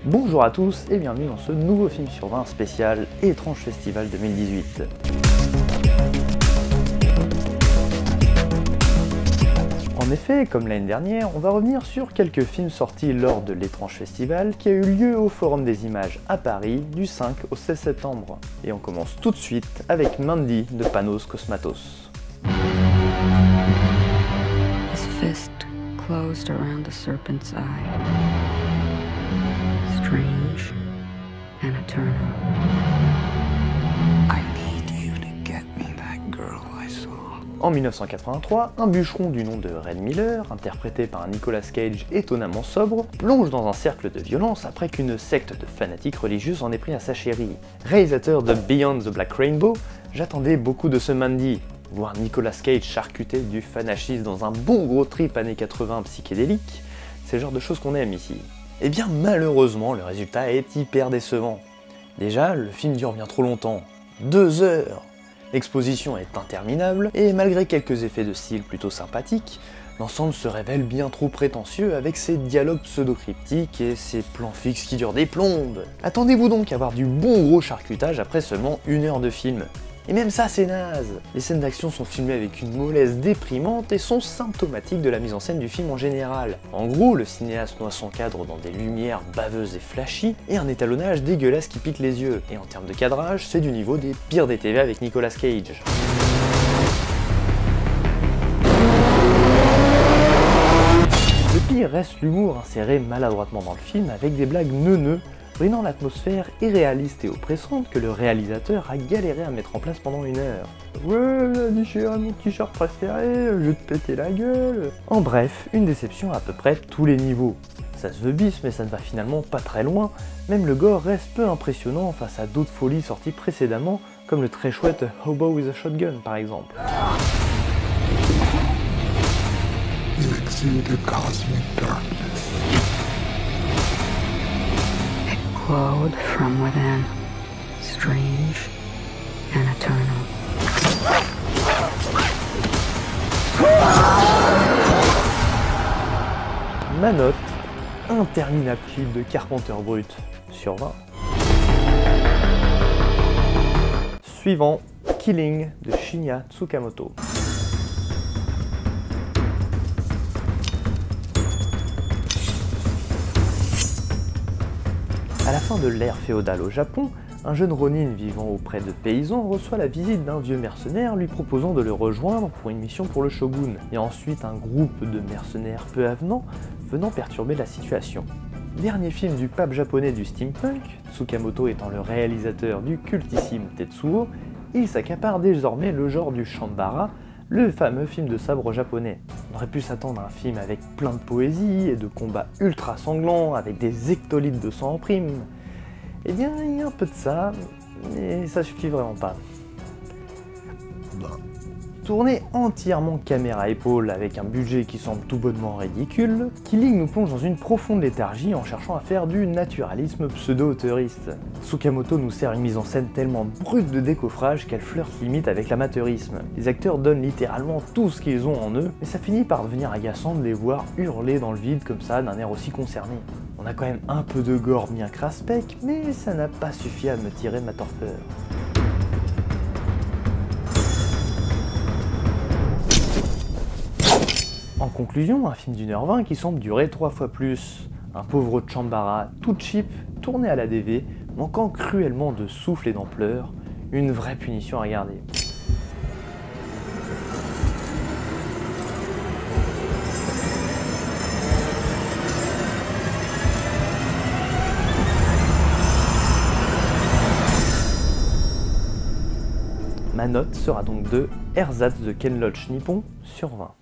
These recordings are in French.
Bonjour à tous et bienvenue dans ce nouveau film sur 20 spécial Étrange Festival 2018. En effet, comme l'année dernière, on va revenir sur quelques films sortis lors de l'Étrange Festival qui a eu lieu au Forum des Images à Paris du 5 au 16 septembre. Et on commence tout de suite avec Mandy de Panos Cosmatos. His fist closed around the serpent's eye. Strange and eternal. I need you to get me that girl I saw. En 1983, un bûcheron du nom de Red Miller, interprété par un Nicolas Cage étonnamment sobre, plonge dans un cercle de violence après qu'une secte de fanatiques religieux en ait pris à sa chérie. Réalisateur de Beyond the Black Rainbow, j'attendais beaucoup de ce Mandy. Voir Nicolas Cage charcuter du fanachisme dans un bon gros trip années 80 psychédélique, c'est le genre de choses qu'on aime ici. Et bien malheureusement, le résultat est hyper décevant. Déjà, le film dure bien trop longtemps. 2 heures. L'exposition est interminable, et malgré quelques effets de style plutôt sympathiques, l'ensemble se révèle bien trop prétentieux avec ses dialogues pseudo-cryptiques et ses plans fixes qui durent des plombes. Attendez-vous donc à voir du bon gros charcutage après seulement 1 heure de film. Et même ça c'est naze. Les scènes d'action sont filmées avec une mollesse déprimante et sont symptomatiques de la mise en scène du film en général. En gros, le cinéaste noie son cadre dans des lumières baveuses et flashy, et un étalonnage dégueulasse qui pique les yeux. Et en termes de cadrage, c'est du niveau des pires des TV avec Nicolas Cage. Le pire reste l'humour inséré maladroitement dans le film avec des blagues neuneux, ruinant l'atmosphère irréaliste et oppressante que le réalisateur a galéré à mettre en place pendant 1 heure. Ouais, la déchiré mon t-shirt préféré, je vais te péter la gueule. En bref, une déception à peu près tous les niveaux. Ça se veut bis, mais ça ne va finalement pas très loin, même le gore reste peu impressionnant face à d'autres folies sorties précédemment, comme le très chouette Hobo with a Shotgun par exemple. You exude a cosmic darkness. Glowed from within. Strange and eternal. Ma note, interminable clip de Carpenter Brut, sur 20. Suivant, Killing de Shinya Tsukamoto. À la fin de l'ère féodale au Japon, un jeune ronin vivant auprès de paysans reçoit la visite d'un vieux mercenaire lui proposant de le rejoindre pour une mission pour le shogun, et ensuite un groupe de mercenaires peu avenants venant perturber la situation. Dernier film du pape japonais du steampunk, Tsukamoto étant le réalisateur du cultissime Tetsuo, il s'accapare désormais le genre du Shambara, le fameux film de sabre japonais. On aurait pu s'attendre à un film avec plein de poésie et de combats ultra sanglants avec des hectolitres de sang en prime. Eh bien, il y a un peu de ça, mais ça suffit vraiment pas. Tourné entièrement caméra épaule avec un budget qui semble tout bonnement ridicule, Killing nous plonge dans une profonde léthargie en cherchant à faire du naturalisme pseudo-auteuriste. Tsukamoto nous sert une mise en scène tellement brute de décoffrage qu'elle flirte limite avec l'amateurisme. Les acteurs donnent littéralement tout ce qu'ils ont en eux, mais ça finit par devenir agaçant de les voir hurler dans le vide comme ça d'un air aussi concerné. On a quand même un peu de gore bien craspec, mais ça n'a pas suffi à me tirer ma torpeur. En conclusion, un film d'1h20 qui semble durer 3 fois plus. Un pauvre Chambara, tout cheap, tourné à la DV, manquant cruellement de souffle et d'ampleur. Une vraie punition à regarder. Ma note sera donc de Ersatz de Ken Loach Nippon sur 20.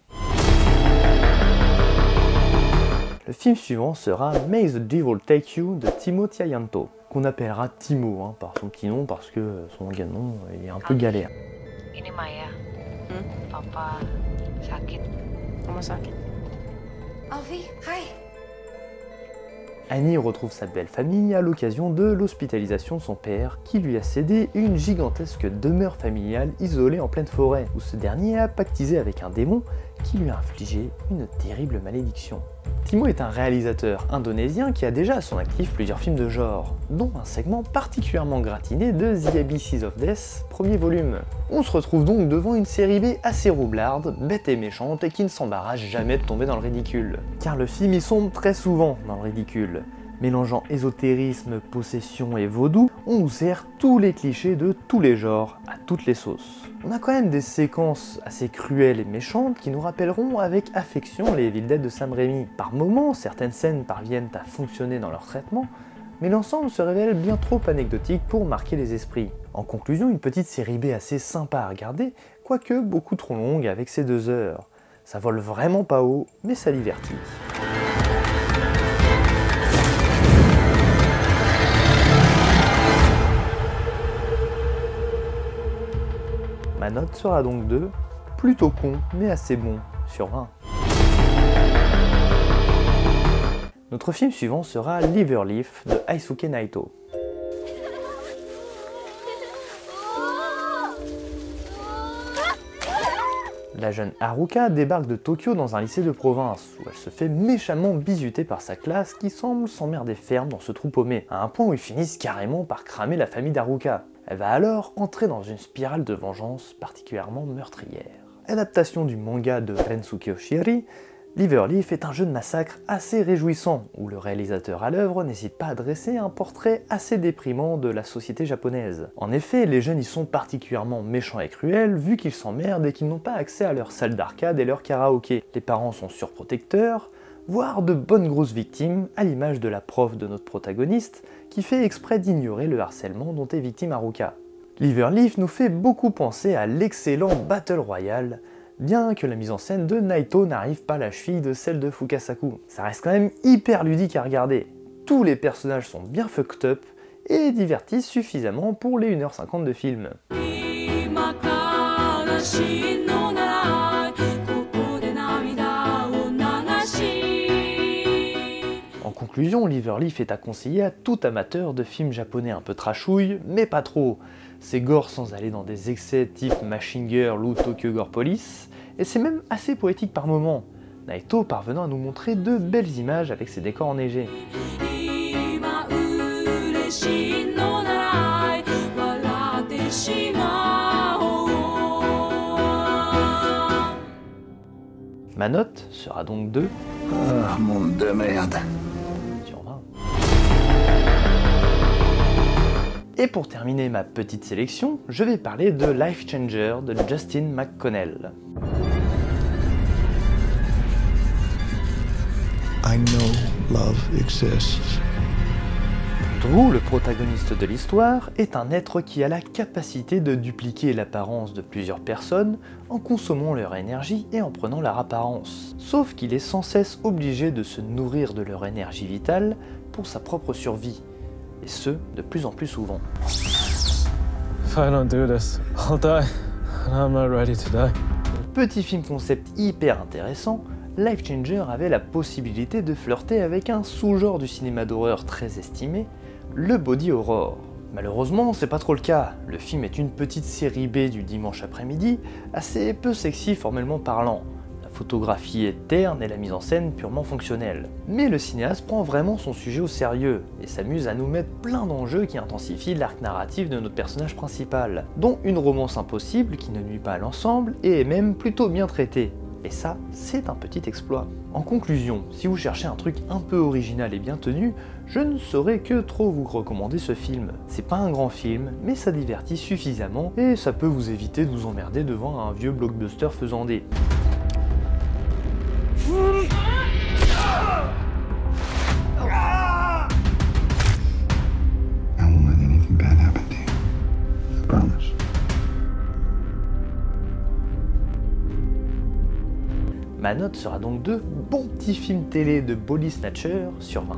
Le film suivant sera May the Devil Take You de Timo Tirayanto, qu'on appellera Timo par son petit nom parce que son nom il est un peu galère. Ini Maya. Papa sakit. Mama sakit. Alfie, hi. Annie retrouve sa belle famille à l'occasion de l'hospitalisation de son père, qui lui a cédé une gigantesque demeure familiale isolée en pleine forêt, où ce dernier a pactisé avec un démon qui lui a infligé une terrible malédiction. Timo est un réalisateur indonésien qui a déjà à son actif plusieurs films de genre, dont un segment particulièrement gratiné de The Abysses of Death, premier volume. On se retrouve donc devant une série B assez roublarde, bête et méchante et qui ne s'embarrasse jamais de tomber dans le ridicule. Car le film y sombre très souvent dans le ridicule. Mélangeant ésotérisme, possession et vaudou, on nous sert tous les clichés de tous les genres, à toutes les sauces. On a quand même des séquences assez cruelles et méchantes qui nous rappelleront avec affection les Evil Dead de Sam Raimi. Par moments, certaines scènes parviennent à fonctionner dans leur traitement, mais l'ensemble se révèle bien trop anecdotique pour marquer les esprits. En conclusion, une petite série B assez sympa à regarder, quoique beaucoup trop longue avec ses 2 heures. Ça vole vraiment pas haut, mais ça divertit. Ma note sera donc de plutôt con mais assez bon sur 20. Notre film suivant sera Liverleaf de Eisuke Naito. La jeune Haruka débarque de Tokyo dans un lycée de province, où elle se fait méchamment bisuter par sa classe qui semble s'emmerder ferme dans ce trou paumé, à un point où ils finissent carrément par cramer la famille d'Haruka. Elle va alors entrer dans une spirale de vengeance particulièrement meurtrière. Adaptation du manga de Rensuke Oshiri, Liverleaf est un jeu de massacre assez réjouissant, où le réalisateur à l'œuvre n'hésite pas à dresser un portrait assez déprimant de la société japonaise. En effet, les jeunes y sont particulièrement méchants et cruels, vu qu'ils s'emmerdent et qu'ils n'ont pas accès à leur salle d'arcade et leur karaoké. Les parents sont surprotecteurs, voire de bonnes grosses victimes, à l'image de la prof de notre protagoniste, qui fait exprès d'ignorer le harcèlement dont est victime Haruka. Liverleaf nous fait beaucoup penser à l'excellent Battle Royale, bien que la mise en scène de Naito n'arrive pas à la cheville de celle de Fukasaku. Ça reste quand même hyper ludique à regarder. Tous les personnages sont bien fucked up et divertissent suffisamment pour les 1h50 de film. En conclusion, Liverleaf est à conseiller à tout amateur de films japonais un peu trashouille, mais pas trop. C'est gore sans aller dans des excès type Machine Girl ou Tokyo Gore Police, et c'est même assez poétique par moments, Naito parvenant à nous montrer de belles images avec ses décors enneigés. Ma note sera donc de... monde de merde. Sur 20. Et pour terminer ma petite sélection, je vais parler de Life Changer de Justin McConnell. I know love exists. Drew, le protagoniste de l'histoire, est un être qui a la capacité de dupliquer l'apparence de plusieurs personnes en consommant leur énergie et en prenant leur apparence. Sauf qu'il est sans cesse obligé de se nourrir de leur énergie vitale pour sa propre survie, et ce, de plus en plus souvent. If I don't do this, I'll die, and I'm not ready to die. Petit film concept hyper intéressant, Life Changer avait la possibilité de flirter avec un sous-genre du cinéma d'horreur très estimé, le body horror. Malheureusement, c'est pas trop le cas. Le film est une petite série B du dimanche après-midi, assez peu sexy formellement parlant. La photographie est terne et la mise en scène purement fonctionnelle. Mais le cinéaste prend vraiment son sujet au sérieux, et s'amuse à nous mettre plein d'enjeux qui intensifient l'arc narratif de notre personnage principal, dont une romance impossible qui ne nuit pas à l'ensemble et est même plutôt bien traitée. Et ça, c'est un petit exploit. En conclusion, si vous cherchez un truc un peu original et bien tenu, je ne saurais que trop vous recommander ce film. C'est pas un grand film, mais ça divertit suffisamment, et ça peut vous éviter de vous emmerder devant un vieux blockbuster faisandé. Ma note sera donc de bon petit film télé de body snatcher sur 20.